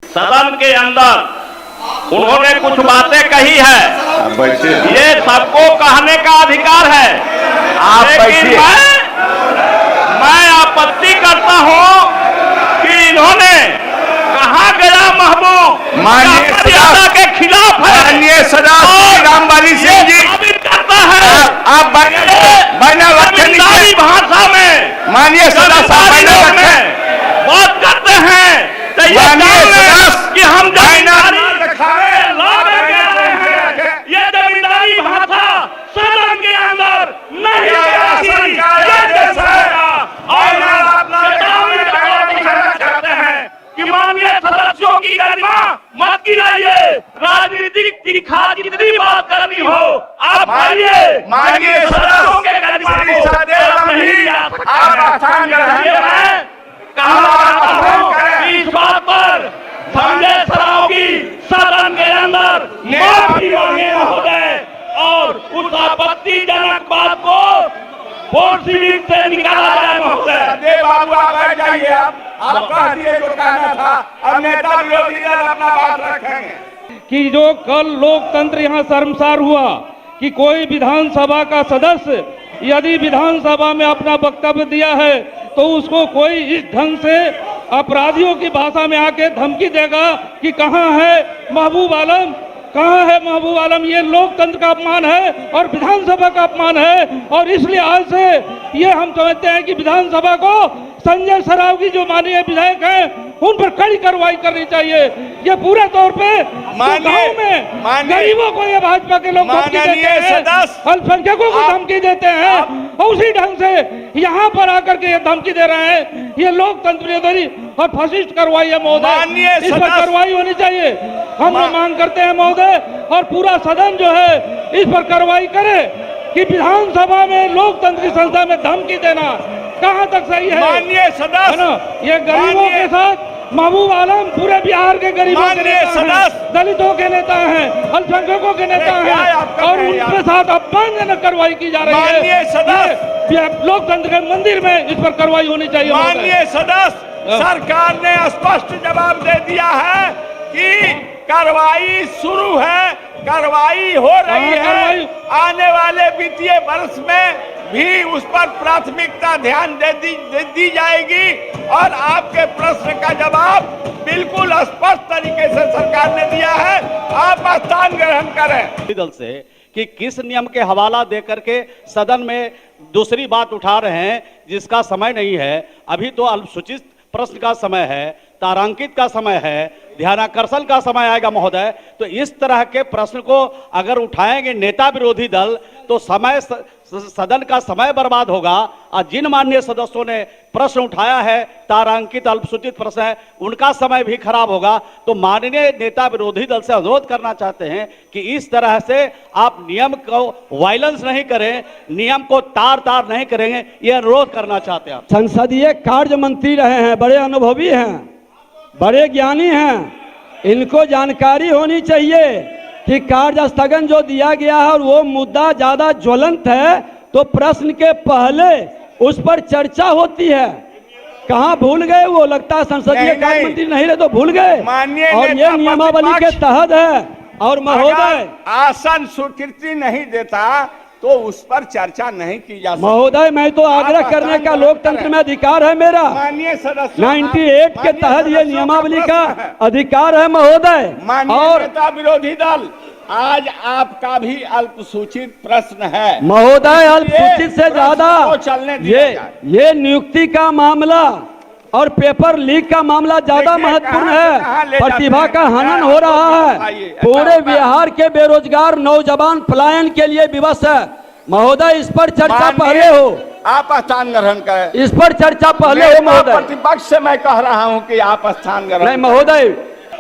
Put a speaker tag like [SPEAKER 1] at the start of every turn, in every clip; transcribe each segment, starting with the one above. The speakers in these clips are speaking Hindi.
[SPEAKER 1] सदन के अंदर उन्होंने कुछ बातें कही है, ये सबको कहने का अधिकार है। लेकिन मैं आपत्ति करता हूं कि इन्होंने कहा गया महबूब मर्यादा के खिलाफ है।
[SPEAKER 2] माननीय सदस्य रामबाली सिंह जी
[SPEAKER 1] साबित करता है
[SPEAKER 2] आप
[SPEAKER 1] जमींदारी भाषा में
[SPEAKER 2] माननीय सदस्य
[SPEAKER 1] में बात करते हैं तो ये कि हम जमींदारी ये जमींदारी भाषा सदन के अंदर नहीं चाहते हैं कि माननीय सदस्यों की गरिमा मत गिराइए। राजनीतिक तीखा जितनी बात करनी हो आप आइए,
[SPEAKER 2] माननीय
[SPEAKER 1] सदस्यों के गरिमा इस बात पर संजय सराव की सदन के अंदर माफी मांगे महोदय और उस आपत्तिजनक बात को बोर्ड सीटिंग से निकाला जाए महोदय।
[SPEAKER 2] बाबू आप बैठ जाइए, आप कह दिए जो कहना था, अब नेता विरोधी दल अपना बात रखेंगे।
[SPEAKER 3] कि जो कल लोकतंत्र यहाँ शर्मसार हुआ कि कोई विधानसभा का सदस्य यदि विधानसभा में अपना वक्तव्य दिया है तो उसको कोई इस ढंग से अपराधियों की भाषा में आके धमकी देगा कि कहाँ है महबूब आलम, कहाँ है महबूब आलम। ये लोकतंत्र का अपमान है और विधानसभा का अपमान है और इसलिए आज से ये हम समझते हैं कि विधानसभा को संजय सराव की जो माननीय विधायक हैं उन पर कड़ी कार्रवाई करनी चाहिए। ये पूरे तौर पे गाँव में गरीबों को ये भाजपा के लोग धमकी देते हैं, अल्पसंख्यकों को धमकी देते हैं और उसी ढंग से यहाँ पर आकर के ये धमकी दे रहे हैं। ये लोकतंत्र विरोधी और फैसिस्ट कार्रवाई है महोदय, इस पर कार्रवाई होनी चाहिए। हम मांग करते हैं महोदय और पूरा सदन जो है इस पर कार्रवाई करे कि विधानसभा में लोकतंत्र की संस्था में धमकी देना कहां तक सही है।
[SPEAKER 2] माननीय सदस्य
[SPEAKER 3] ये गरीबों के साथ महबूब आलम पूरे बिहार के गरीबों के नेता हैं, दलितों के नेता हैं, अल्पसंख्यकों के नेता हैं और उनके साथ अपमानजनक कार्रवाई की जा रही है। लोकतंत्र के मंदिर में इस पर कार्रवाई होनी चाहिए।
[SPEAKER 2] माननीय सदस्य सरकार ने स्पष्ट जवाब दे दिया है कि कार्रवाई शुरू है, कार्रवाई हो रही है। आने वाले वित्तीय वर्ष में भी उस पर प्राथमिकता ध्यान दी जाएगी और आपके प्रश्न का जवाब बिल्कुल स्पष्ट तरीके से सरकार ने दिया है। आप स्थान ग्रहण करें।
[SPEAKER 4] दल से कि किस नियम के हवाला देकर के सदन में दूसरी बात उठा रहे हैं जिसका समय नहीं है। अभी तो अल्पसूचित प्रश्न का समय है, तारांकित का समय है, ध्यानाकर्षण का समय आएगा महोदय। तो इस तरह के प्रश्न को अगर उठाएंगे नेता विरोधी दल तो समय सदन का समय बर्बाद होगा। और जिन माननीय सदस्यों ने प्रश्न उठाया है, तारांकित अल्पसूचित प्रश्न है, उनका समय भी खराब होगा। तो माननीय नेता विरोधी दल से अनुरोध करना चाहते हैं कि इस तरह से आप नियम को वायलेंस नहीं करें, नियम को तार तार नहीं करेंगे, ये अनुरोध करना चाहते हैं।
[SPEAKER 5] संसदीय कार्य मंत्री रहे हैं, बड़े अनुभवी हैं, बड़े ज्ञानी हैं, इनको जानकारी होनी चाहिए कि कार्य स्थगन जो दिया गया है और वो मुद्दा ज्यादा ज्वलंत है तो प्रश्न के पहले उस पर चर्चा होती है। कहाँ भूल गए वो? लगता है संसदीय कार्य मंत्री नहीं रहे तो भूल गए। और ये नियमावली के तहत है। और महोदय
[SPEAKER 2] आसन स्वीकृति नहीं देता तो उस पर चर्चा नहीं की जा सकती।
[SPEAKER 5] महोदय मैं तो आग्रह करने का लोकतंत्र में अधिकार है मेरा।
[SPEAKER 2] माननीय सदस्य
[SPEAKER 5] 98 के तहत ये नियमावली का अधिकार है महोदय।
[SPEAKER 2] और नेता विरोधी दल आज आपका भी अल्पसूचित प्रश्न है
[SPEAKER 5] महोदय। अल्पसूचित से ज्यादा
[SPEAKER 2] चलने
[SPEAKER 5] ये नियुक्ति का मामला और पेपर लीक का मामला ज्यादा महत्वपूर्ण है। प्रतिभा का हनन हो रहा है। पूरे बिहार के बेरोजगार नौजवान पलायन के लिए विवश है महोदय। इस पर चर्चा पहले हो।
[SPEAKER 2] आप स्थान ग्रहण करें।
[SPEAKER 5] इस पर चर्चा पहले हो महोदय।
[SPEAKER 2] प्रतिपक्ष से मैं कह रहा हूं कि आप स्थान ग्रहण
[SPEAKER 5] नहीं महोदय।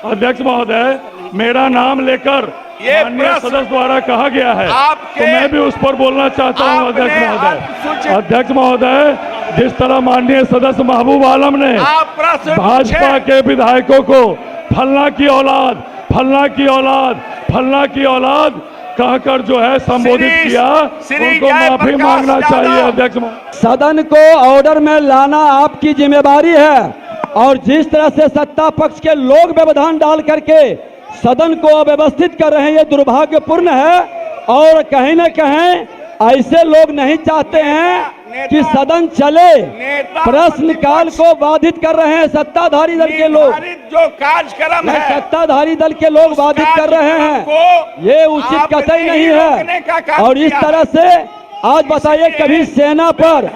[SPEAKER 3] अध्यक्ष महोदय, मेरा नाम लेकर माननीय सदस्य द्वारा कहा गया है तो मैं भी उस पर बोलना चाहता हूं। अध्यक्ष महोदय, अध्यक्ष महोदय, जिस तरह माननीय सदस्य महबूब आलम ने भाजपा के विधायकों को फलना की औलाद, फलना की औलाद, फलना की औलाद कहकर जो है संबोधित किया, उनको माफी मांगना चाहिए। अध्यक्ष
[SPEAKER 5] सदन को ऑर्डर में लाना आपकी जिम्मेदारी है और जिस तरह से सत्ता पक्ष के लोग व्यवधान डाल करके सदन को अव्यवस्थित कर रहे हैं, ये दुर्भाग्यपूर्ण है। और कहीं न कहीं ऐसे लोग नहीं चाहते हैं कि सदन चले, प्रश्नकाल को बाधित कर रहे हैं सत्ताधारी दल के लोग।
[SPEAKER 2] जो कार्यक्रम है
[SPEAKER 5] सत्ताधारी दल के लोग बाधित कर रहे हैं, ये उचित कतई नहीं है। और इस तरह से आज बताइए, कभी सेना पर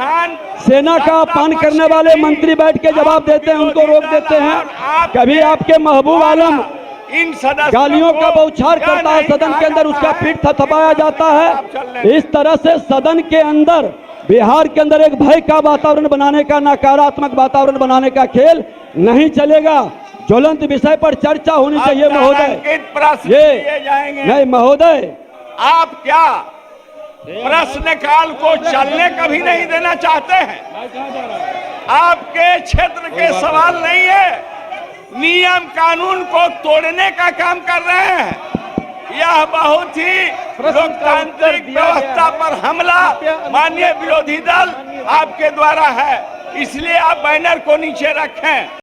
[SPEAKER 5] सेना का अपमान करने वाले मंत्री बैठ के जवाब देते हैं, उनको रोक देते हैं। कभी आपके महबूब आलम
[SPEAKER 2] इन सदस्यों
[SPEAKER 5] गालियों का बौछार करता है सदन के अंदर, उसका पीठ थपथपाया जाता है। इस तरह से सदन के अंदर, बिहार के अंदर एक भय का वातावरण बनाने का, नकारात्मक वातावरण बनाने का खेल नहीं चलेगा। ज्वलंत विषय पर चर्चा होनी चाहिए महोदय। ये नहीं महोदय,
[SPEAKER 2] आप क्या प्रश्नकाल को चलने कभी नहीं देना चाहते हैं? आपके क्षेत्र के सवाल नहीं है, नियम कानून को तोड़ने का काम कर रहे हैं। यह बहुत ही लोकतांत्रिक व्यवस्था पर हमला माननीय विरोधी दल आपके द्वारा है, इसलिए आप बैनर को नीचे रखें।